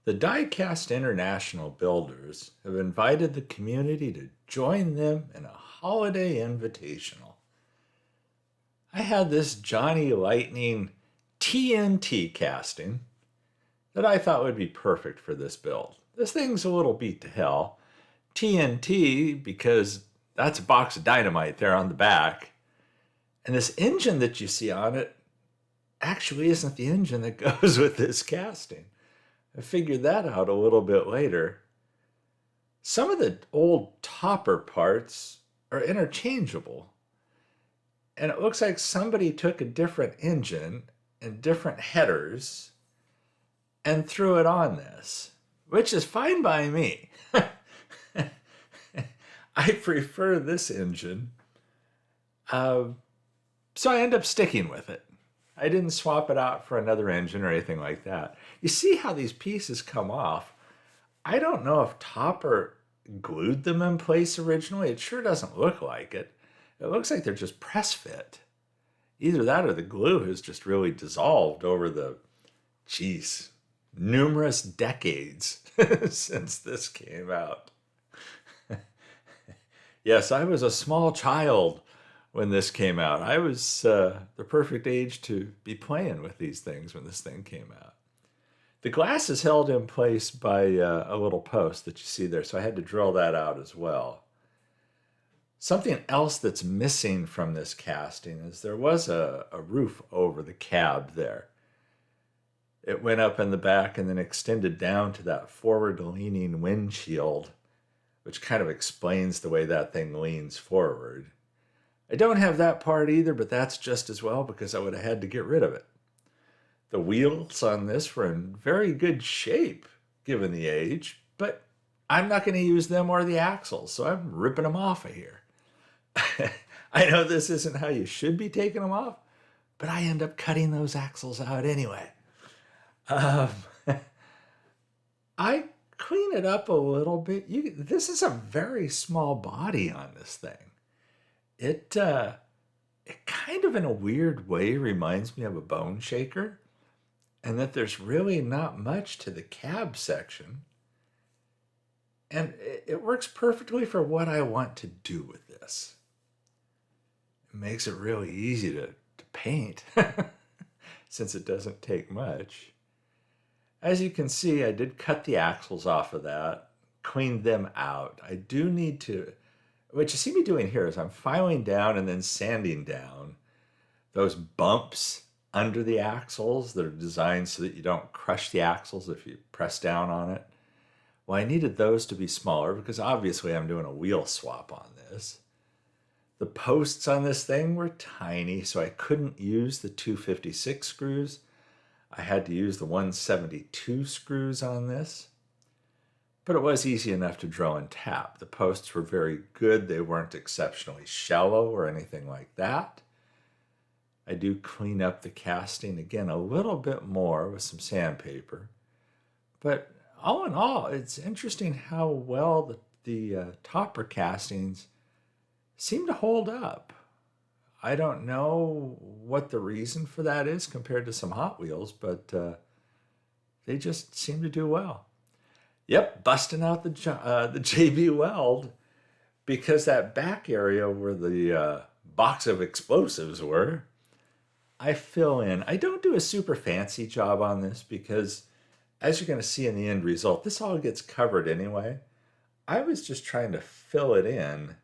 The Diecast International Builders have invited the community to join them in a holiday invitational. I had this Johnny Lightning T.N.T. casting that I thought would be perfect for this build. This thing's a little beat to hell. T.N.T. because that's a box of dynamite there on the back. And this engine that you see on it actually isn't the engine that goes with this casting. I figured that out a little bit later. Some of the old topper parts are interchangeable. And it looks like somebody took a different engine and different headers and threw it on this, which is fine by me. I prefer this engine. So I end up sticking with it. I didn't swap it out for another engine or anything like that. You see how these pieces come off. I don't know if Topper glued them in place originally. It sure doesn't look like it. It looks like they're just press fit. Either that or the glue has just really dissolved over the, numerous decades since this came out. Yes, I was a small child when this came out. I was the perfect age to be playing with these things when this thing came out. The glass is held in place by a little post that you see there, so I had to drill that out as well. Something else that's missing from this casting is there was a roof over the cab there. It went up in the back and then extended down to that forward-leaning windshield, which kind of explains the way that thing leans forward. I don't have that part either, but that's just as well because I would have had to get rid of it. The wheels on this were in very good shape, given the age, but I'm not going to use them or the axles, so I'm ripping them off of here. I know this isn't how you should be taking them off, but I end up cutting those axles out anyway. I clean it up a little bit. This is a very small body on this thing. It kind of in a weird way reminds me of a bone shaker, and that there's really not much to the cab section. And it works perfectly for what I want to do with this. It makes it really easy to paint since it doesn't take much. As you can see, I did cut the axles off of that, cleaned them out. I do need to, what you see me doing here is I'm filing down and then sanding down those bumps under the axles that are designed so that you don't crush the axles if you press down on it. Well, I needed those to be smaller because obviously I'm doing a wheel swap on this. The posts on this thing were tiny, so I couldn't use the 256 screws. I had to use the 172 screws on this. But it was easy enough to drill and tap. The posts were very good. They weren't exceptionally shallow or anything like that. I do clean up the casting again a little bit more with some sandpaper. But all in all, it's interesting how well the topper castings seem to hold up. I don't know what the reason for that is compared to some Hot Wheels, but they just seem to do well. Yep, busting out the JB Weld because that back area where the box of explosives were, I fill in. I don't do a super fancy job on this because, as you're going to see in the end result, this all gets covered anyway. I was just trying to fill it in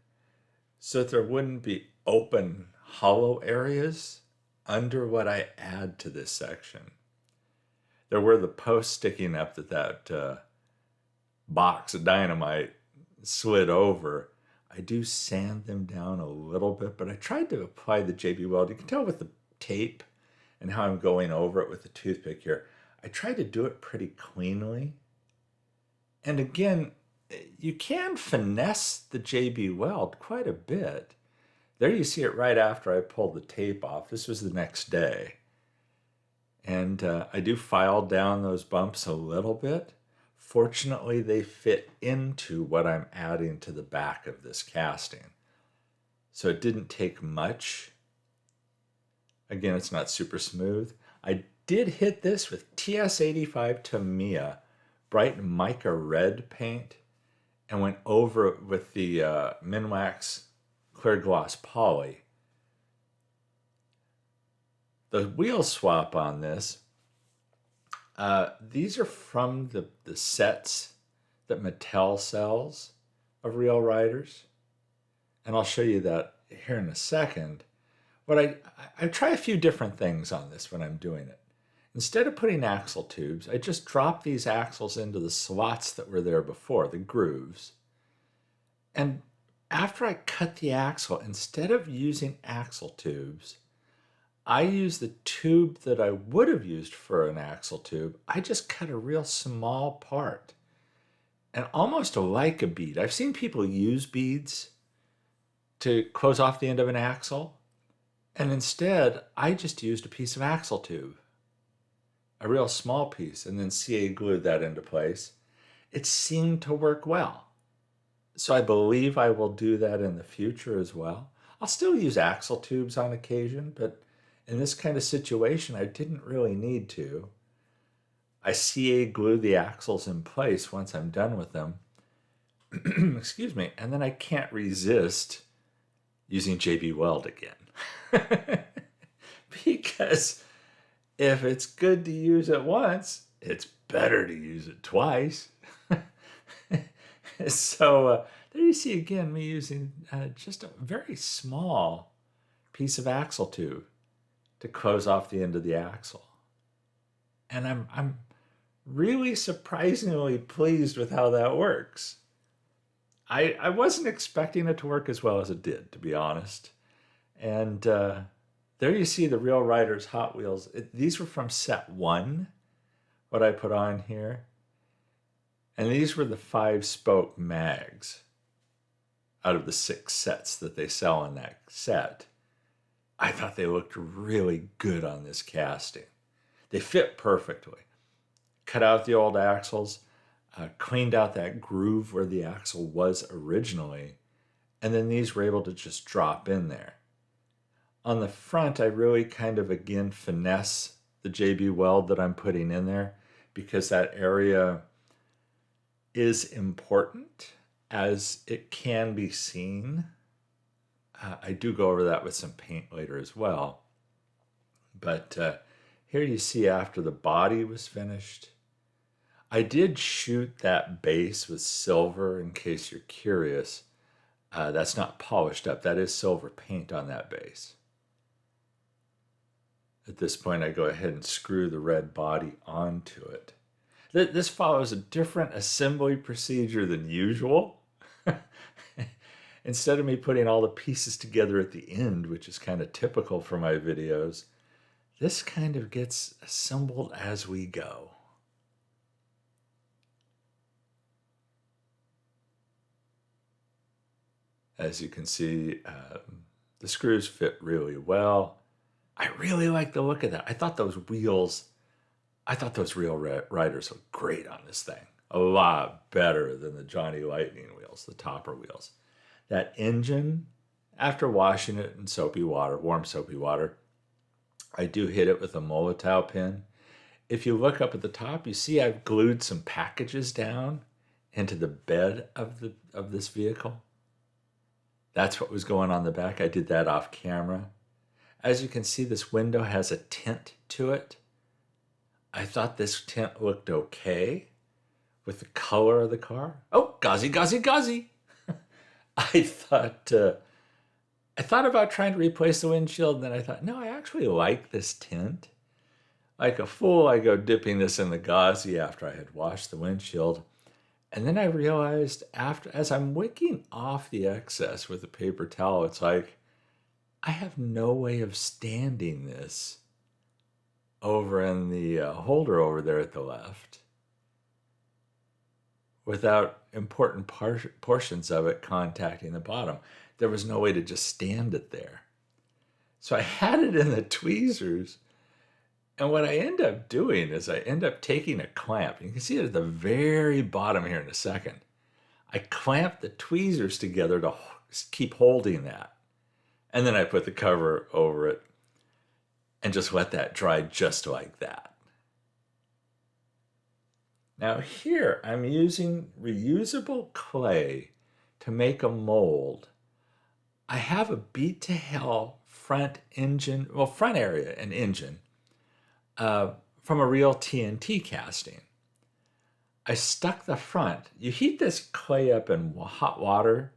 so that there wouldn't be open, hollow areas under what I add to this section. There were the posts sticking up that box of dynamite slid over. I do sand them down a little bit, but I tried to apply the JB Weld. You can tell with the tape and how I'm going over it with the toothpick here. I tried to do it pretty cleanly. And again, you can finesse the JB Weld quite a bit. There you see it right after I pulled the tape off. This was the next day. And I do file down those bumps a little bit. Fortunately, they fit into what I'm adding to the back of this casting. So it didn't take much. Again, it's not super smooth. I did hit this with TS85 Tamiya bright mica red paint and went over it with the Minwax clear gloss poly. The wheel swap on this, these are from the sets that Mattel sells of Real Riders. And I'll show you that here in a second. But I try a few different things on this when I'm doing it. Instead of putting axle tubes, I just drop these axles into the slots that were there before, the grooves. And after I cut the axle, instead of using axle tubes, I use the tube that I would have used for an axle tube. I just cut a real small part. And almost like a bead. I've seen people use beads to close off the end of an axle. And instead, I just used a piece of axle tube. A real small piece, and then CA glued that into place. It seemed to work well. So I believe I will do that in the future as well. I'll still use axle tubes on occasion, but in this kind of situation, I didn't really need to. I CA glue the axles in place once I'm done with them. Excuse me. And then I can't resist using JB Weld again. Because if it's good to use it once, it's better to use it twice. So there you see again me using just a very small piece of axle tube to close off the end of the axle. And I'm really surprisingly pleased with how that works. I wasn't expecting it to work as well as it did, to be honest. And there you see the Real Riders Hot Wheels. These were from set 1, what I put on here. And these were the 5-spoke mags out of the 6 sets that they sell in that set. I thought they looked really good on this casting. They fit perfectly. Cut out the old axles, cleaned out that groove where the axle was originally, and then these were able to just drop in there. On the front, I really kind of, again, finesse the JB Weld that I'm putting in there because that area is important as it can be seen. I do go over that with some paint later as well. But here you see after the body was finished. I did shoot that base with silver in case you're curious. That's not polished up. That is silver paint on that base. At this point, I go ahead and screw the red body onto it. This follows a different assembly procedure than usual. Instead of me putting all the pieces together at the end, which is kind of typical for my videos, this kind of gets assembled as we go. As you can see, the screws fit really well. I really like the look of that. I thought those Real Riders look great on this thing. A lot better than the Johnny Lightning wheels, the topper wheels. That engine, after washing it in soapy water, warm soapy water, I do hit it with a Molotow pin. If you look up at the top, you see I've glued some packages down into the bed of this vehicle. That's what was going on the back. I did that off camera. As you can see, this window has a tint to it. I thought this tint looked okay with the color of the car. Oh, gauzy, gauzy, gauzy. I thought about trying to replace the windshield, and then I thought, no, I actually like this tint. Like a fool, I go dipping this in the gauzy after I had washed the windshield. And then I realized as I'm wicking off the excess with a paper towel, it's like, I have no way of standing this over in the holder over there at the left without important portions of it contacting the bottom. There was no way to just stand it there. So I had it in the tweezers. And what I end up doing is I end up taking a clamp. You can see it at the very bottom here in a second. I clamp the tweezers together to keep holding that. And then I put the cover over it and just let that dry just like that. Now here I'm using reusable clay to make a mold. I have a beat to hell front area and engine from a real TNT casting. I stuck the front. You heat this clay up in hot water,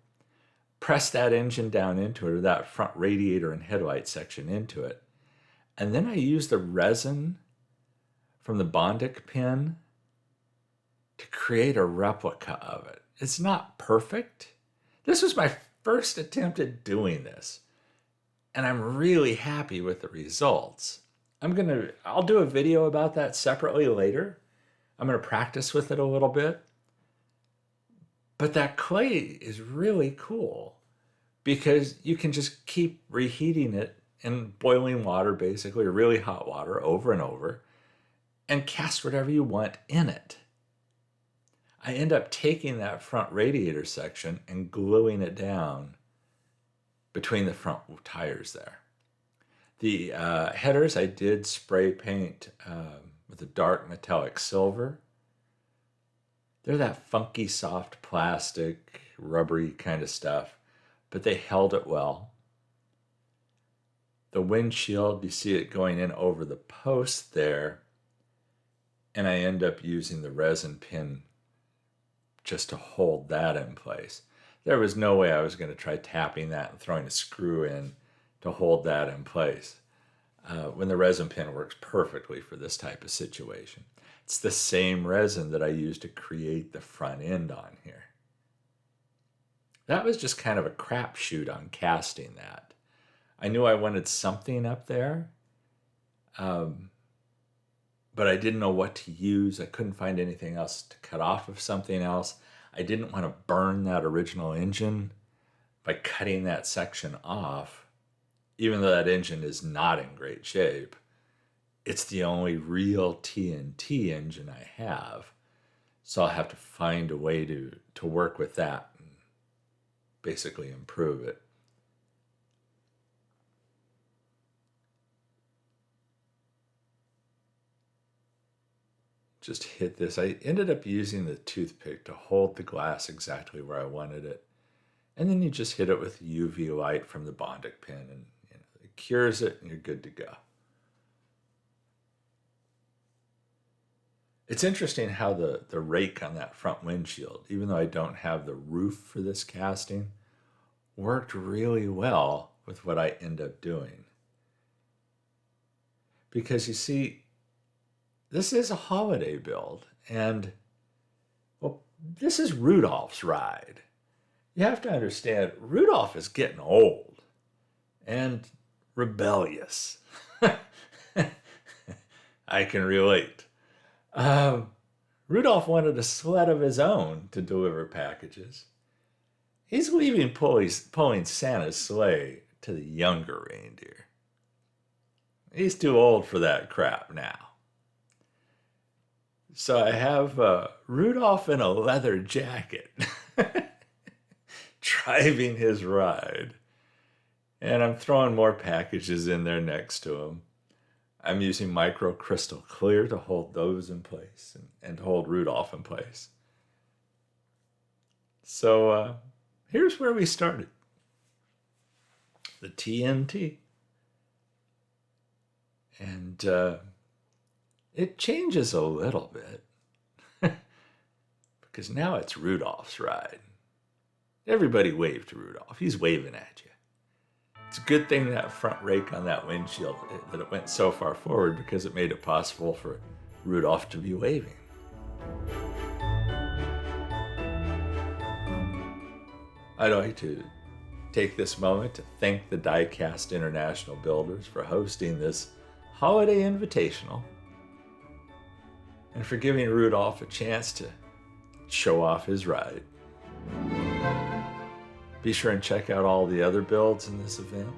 press that engine down into it, or that front radiator and headlight section into it. And then I use the resin from the Bondic pin to create a replica of it. It's not perfect. This was my first attempt at doing this, and I'm really happy with the results. I'll do a video about that separately later. I'm going to practice with it a little bit. But that clay is really cool because you can just keep reheating it in boiling water, basically, or really hot water over and over, and cast whatever you want in it. I end up taking that front radiator section and gluing it down between the front tires there. The headers I did spray paint with a dark metallic silver. They're that funky, soft plastic, rubbery kind of stuff, but they held it well. The windshield, you see it going in over the post there, and I end up using the resin pin just to hold that in place. There was no way I was going to try tapping that and throwing a screw in to hold that in place when the resin pin works perfectly for this type of situation. It's the same resin that I used to create the front end on here. That was just kind of a crapshoot on casting that. I knew I wanted something up there, but I didn't know what to use. I couldn't find anything else to cut off of something else. I didn't want to burn that original engine by cutting that section off, even though that engine is not in great shape. It's the only real TNT engine I have, so I'll have to find a way to work with that and basically improve it. Just hit this. I ended up using the toothpick to hold the glass exactly where I wanted it. And then you just hit it with UV light from the Bondic pin, and it cures it and you're good to go. It's interesting how the rake on that front windshield, even though I don't have the roof for this casting, worked really well with what I end up doing. Because you see, this is a holiday build, and well, this is Rudolph's ride. You have to understand, Rudolph is getting old and rebellious. I can relate. Rudolph wanted a sled of his own to deliver packages. He's leaving pulling Santa's sleigh to the younger reindeer. He's too old for that crap now. So I have Rudolph in a leather jacket driving his ride. And I'm throwing more packages in there next to him. I'm using micro crystal clear to hold those in place and to hold Rudolph in place. So here's where we started. The TNT. And it changes a little bit because now it's Rudolph's ride. Everybody wave to Rudolph. He's waving at you. It's a good thing that front rake on that windshield, that it went so far forward, because it made it possible for Rudolph to be waving. I'd like to take this moment to thank the Diecast International Builders for hosting this holiday invitational and for giving Rudolph a chance to show off his ride. Be sure and check out all the other builds in this event.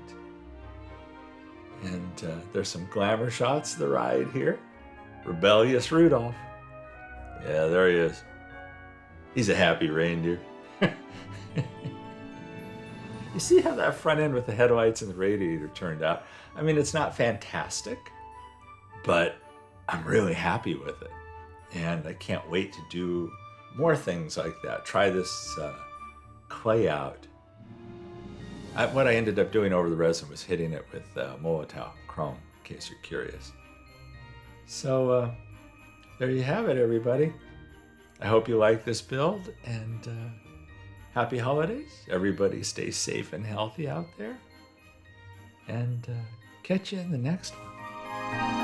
And there's some glamour shots of the ride here. Rebellious Rudolph. Yeah, there he is. He's a happy reindeer. You see how that front end with the headlights and the radiator turned out? I mean, it's not fantastic, but I'm really happy with it. And I can't wait to do more things like that. Try this clay out. What I ended up doing over the resin was hitting it with Molotov chrome, in case you're curious. So there you have it, everybody. I hope you like this build, and happy holidays. Everybody stay safe and healthy out there. And catch you in the next one.